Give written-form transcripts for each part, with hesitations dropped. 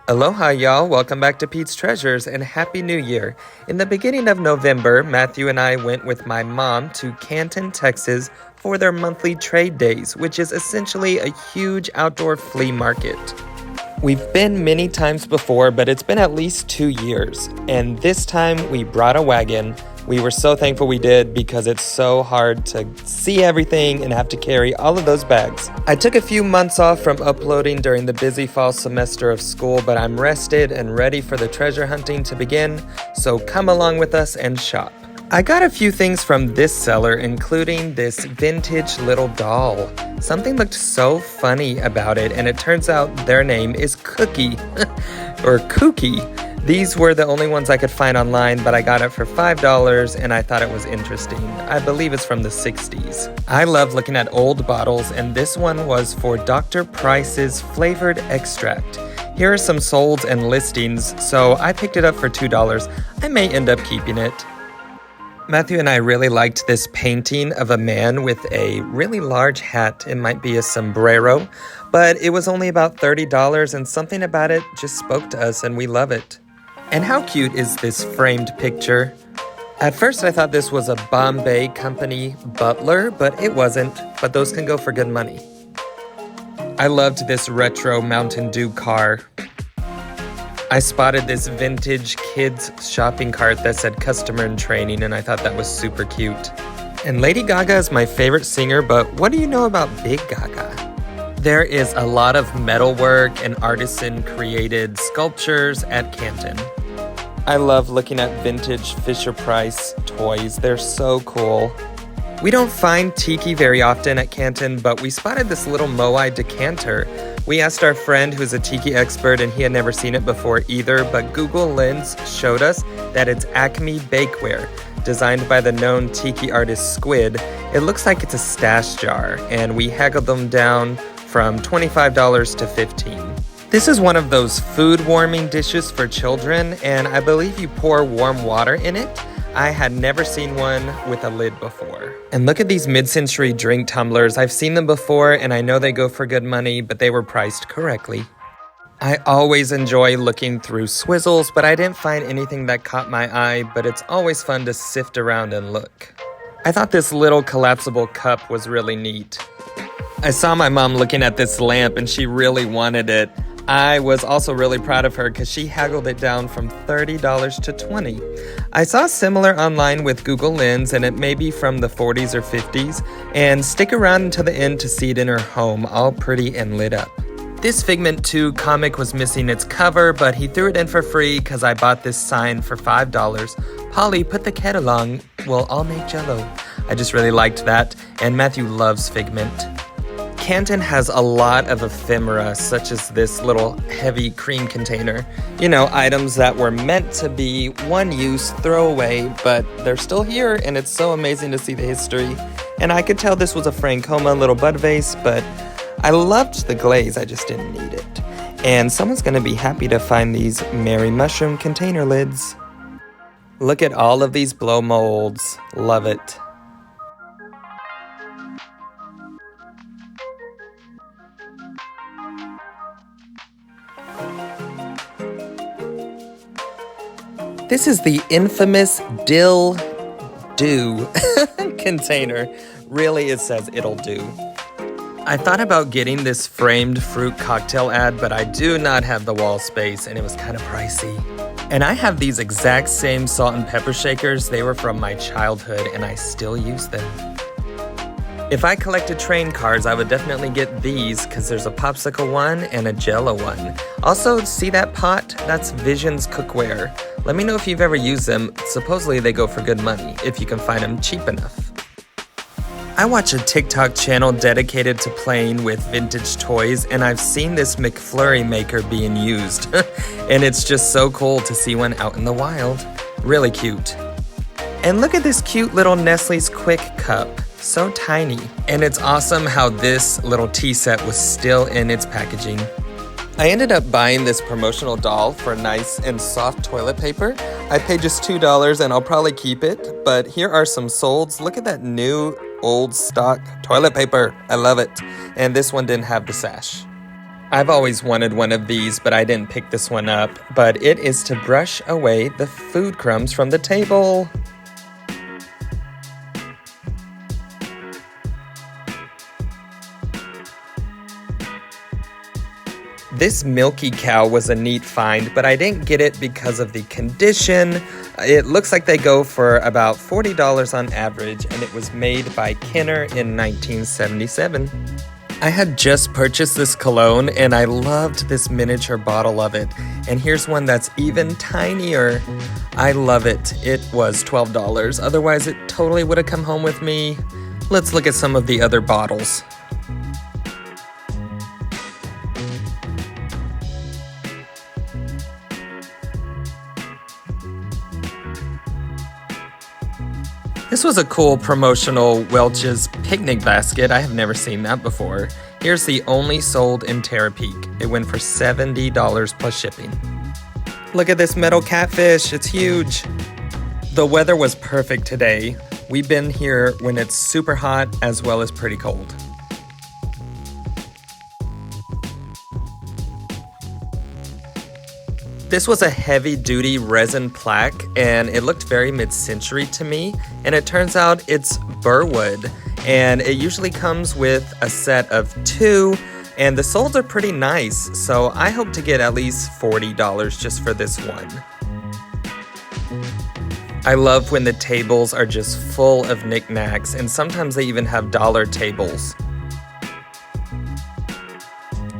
Aloha, y'all. Welcome back to PetesTreasures and Happy New Year. In the beginning of November, Matthew and I went with my mom to Canton, Texas for their monthly trade days, which is essentially a huge outdoor flea market. We've been many times before, but it's been at least 2 years. And this time we brought a wagon. We were so thankful we did because it's so hard to see everything and have to carry all of those bags. I took a few months off from uploading during the busy fall semester of school, but I'm rested and ready for the treasure hunting to begin, so come along with us and shop. I got a few things from this seller, including this vintage little doll. Something looked so funny about it, and it turns out their name is Cookie, or Kookie. These were the only ones I could find online, but I got it for $5 and I thought it was interesting. I believe it's from the 60s. I love looking at old bottles, and this one was for Dr. Price's flavored extract. Here are some solds and listings, so I picked it up for $2. I may end up keeping it. Matthew and I really liked this painting of a man with a really large hat. It might be a sombrero, but it was only about $30, and something about it just spoke to us, and we love it. And how cute is this framed picture? At first I thought this was a Bombay Company butler, but it wasn't, but those can go for good money. I loved this retro Mountain Dew car. I spotted this vintage kids shopping cart that said customer in training, and I thought that was super cute. And Lady Gaga is my favorite singer, but what do you know about Big Gaga? There is a lot of metalwork and artisan-created sculptures at Canton. I love looking at vintage Fisher-Price toys. They're so cool. We don't find tiki very often at Canton, but we spotted this little Moai decanter. We asked our friend who's a tiki expert, and he had never seen it before either, but Google Lens showed us that it's Acme Bakeware, designed by the known tiki artist Squid. It looks like it's a stash jar, and we haggled them down from $25 to $15. This is one of those food warming dishes for children, and I believe you pour warm water in it. I had never seen one with a lid before. And look at these mid-century drink tumblers. I've seen them before, and I know they go for good money, but they were priced correctly. I always enjoy looking through swizzles, but I didn't find anything that caught my eye, but it's always fun to sift around and look. I thought this little collapsible cup was really neat. I saw my mom looking at this lamp, and she really wanted it. I was also really proud of her because she haggled it down from $30 to $20. I saw similar online with Google Lens, and it may be from the 40s or 50s, and stick around until the end to see it in her home, all pretty and lit up. This Figment 2 comic was missing its cover, but he threw it in for free because I bought this sign for $5. Polly, put the kettle on, we'll all make jello. I just really liked that, and Matthew loves Figment. Canton has a lot of ephemera, such as this little heavy cream container. You know, items that were meant to be one-use, throwaway, but they're still here, and it's so amazing to see the history. And I could tell this was a Francoma little bud vase, but I loved the glaze, I just didn't need it. And someone's gonna be happy to find these Mary Mushroom container lids. Look at all of these blow molds. Love it. This is the infamous Dill Do container. Really, it says it'll do. I thought about getting this framed fruit cocktail ad, but I do not have the wall space, and it was kind of pricey. And I have these exact same salt and pepper shakers. They were from my childhood, and I still use them. If I collected train cars, I would definitely get these because there's a popsicle one and a Jello one. Also, see that pot? That's Vision's cookware. Let me know if you've ever used them. Supposedly they go for good money, if you can find them cheap enough. I watch a TikTok channel dedicated to playing with vintage toys, and I've seen this McFlurry maker being used. And it's just so cool to see one out in the wild. Really cute. And look at this cute little Nestle's Quick Cup. So tiny. And it's awesome how this little tea set was still in its packaging. I ended up buying this promotional doll for nice and soft toilet paper. I paid just $2 and I'll probably keep it, but here are some solds. Look at that new old stock toilet paper. I love it. And this one didn't have the sash. I've always wanted one of these, but I didn't pick this one up. But it is to brush away the food crumbs from the table. This milky cow was a neat find, but I didn't get it because of the condition. It looks like they go for about $40 on average, and it was made by Kenner in 1977. I had just purchased this cologne, and I loved this miniature bottle of it. And here's one that's even tinier. I love it. It was $12. Otherwise, it totally would have come home with me. Let's look at some of the other bottles. This was a cool promotional Welch's picnic basket. I have never seen that before. Here's the only sold in Terapeak. It went for $70 plus shipping. Look at this metal catfish, it's huge. The weather was perfect today. We've been here when it's super hot as well as pretty cold. This was a heavy-duty resin plaque, and it looked very mid-century to me, and it turns out it's burwood, and it usually comes with a set of 2, and the solds are pretty nice, so I hope to get at least $40 just for this one. I love when the tables are just full of knickknacks, and sometimes they even have dollar tables.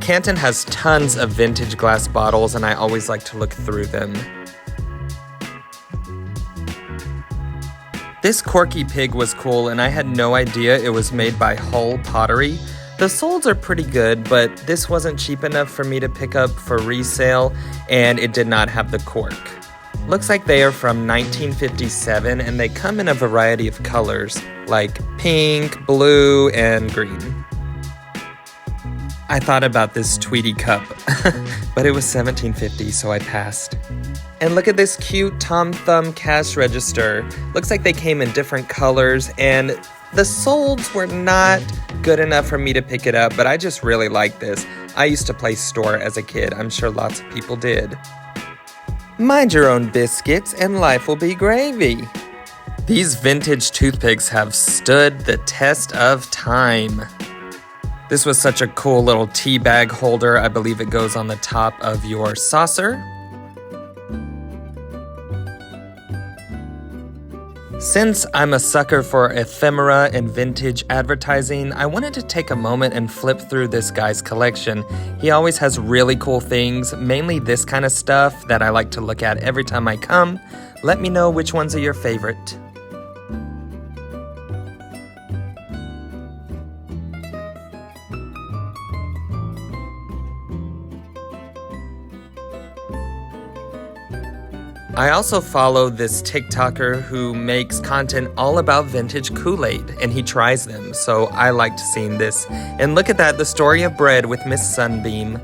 Canton has tons of vintage glass bottles, and I always like to look through them. This corky pig was cool, and I had no idea it was made by Hull Pottery. The solds are pretty good, but this wasn't cheap enough for me to pick up for resale, and it did not have the cork. Looks like they are from 1957, and they come in a variety of colors, like pink, blue, and green. I thought about this Tweety cup, but it was $17.50, so I passed. And look at this cute Tom Thumb cash register. Looks like they came in different colors, and the solds were not good enough for me to pick it up, but I just really like this. I used to play store as a kid. I'm sure lots of people did. Mind your own biscuits, and life will be gravy. These vintage toothpicks have stood the test of time. This was such a cool little tea bag holder. I believe it goes on the top of your saucer. Since I'm a sucker for ephemera and vintage advertising, I wanted to take a moment and flip through this guy's collection. He always has really cool things, mainly this kind of stuff that I like to look at every time I come. Let me know which ones are your favorite. I also follow this TikToker who makes content all about vintage Kool-Aid, and he tries them, so I liked seeing this. And look at that, the story of bread with Miss Sunbeam.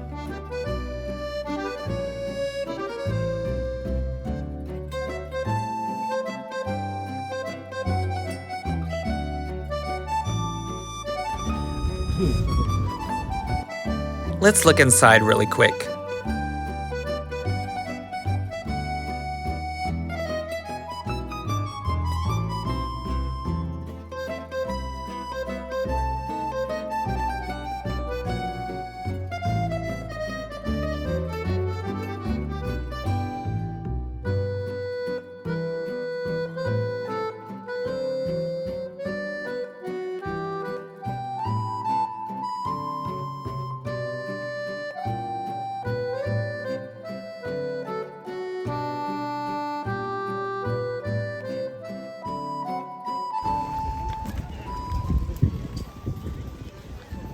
Let's look inside really quick.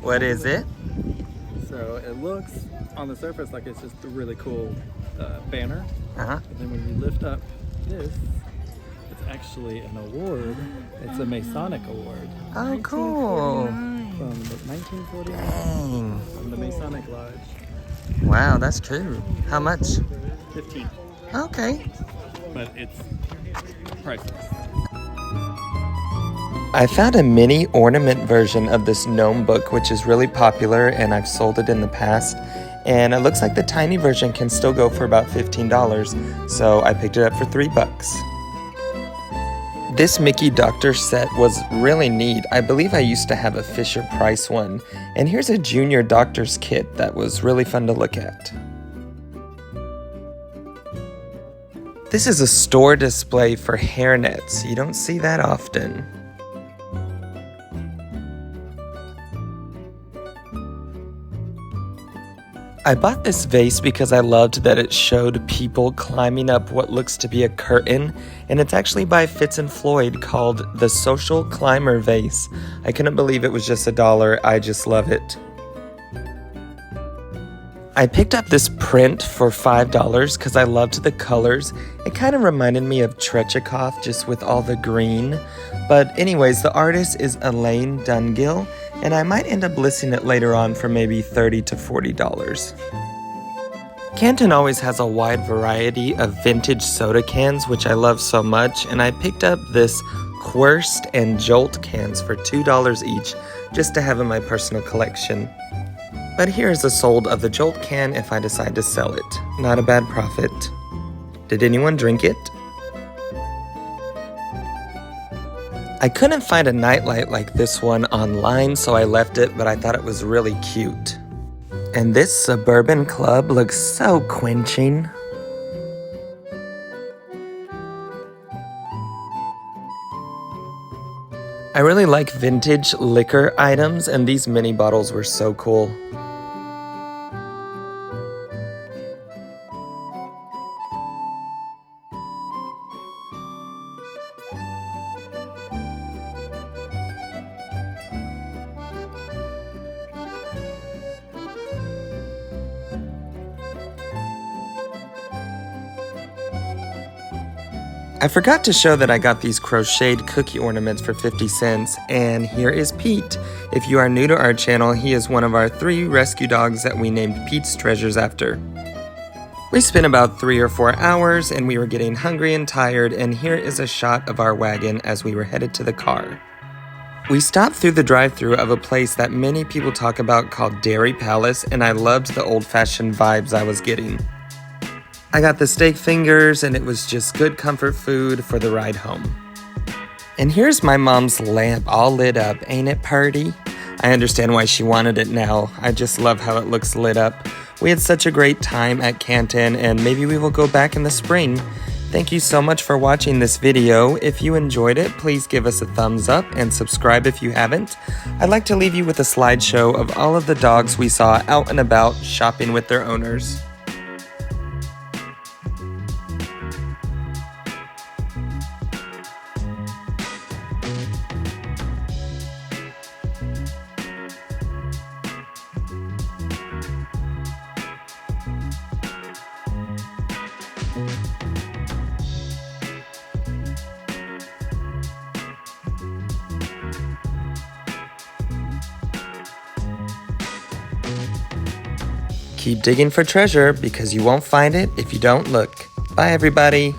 What is it? So it looks on the surface like it's just a really cool banner. Uh-huh. But then when you lift up this, it's actually an award. It's a Masonic award. Oh, cool. From 1949. Dang. From the Masonic Lodge. Wow, that's cool. How much? 15. Okay. But it's priceless. I found a mini ornament version of this gnome book, which is really popular, and I've sold it in the past. And it looks like the tiny version can still go for about $15, so I picked it up for $3. This Mickey Doctor set was really neat. I believe I used to have a Fisher Price one. And here's a Junior Doctor's kit that was really fun to look at. This is a store display for hairnets. You don't see that often. I bought this vase because I loved that it showed people climbing up what looks to be a curtain, and it's actually by Fitz and Floyd called the Social Climber Vase. I couldn't believe it was just $1. I just love it. I picked up this print for $5 because I loved the colors. It kind of reminded me of Tretyakov, just with all the green. But anyways, the artist is Elaine Dungill, and I might end up listing it later on for maybe $30 to $40. Canton always has a wide variety of vintage soda cans, which I love so much, and I picked up this Quirst and Jolt cans for $2 each, just to have in my personal collection. But here's a sold of the Jolt can if I decide to sell it. Not a bad profit. Did anyone drink it? I couldn't find a nightlight like this one online, so I left it, but I thought it was really cute. And this suburban club looks so quenching. I really like vintage liquor items, and these mini bottles were so cool. I forgot to show that I got these crocheted cookie ornaments for 50 cents, and here is Pete. If you are new to our channel, he is one of our 3 rescue dogs that we named PetesTreasures after. We spent about 3 or 4 hours, and we were getting hungry and tired, and here is a shot of our wagon as we were headed to the car. We stopped through the drive-thru of a place that many people talk about called Dairy Palace, and I loved the old-fashioned vibes I was getting. I got the steak fingers, and it was just good comfort food for the ride home. And here's my mom's lamp all lit up. Ain't it purty? I understand why she wanted it now. I just love how it looks lit up. We had such a great time at Canton, and maybe we will go back in the spring. Thank you so much for watching this video. If you enjoyed it, please give us a thumbs up and subscribe if you haven't. I'd like to leave you with a slideshow of all of the dogs we saw out and about shopping with their owners. Keep digging for treasure because you won't find it if you don't look. Bye, everybody.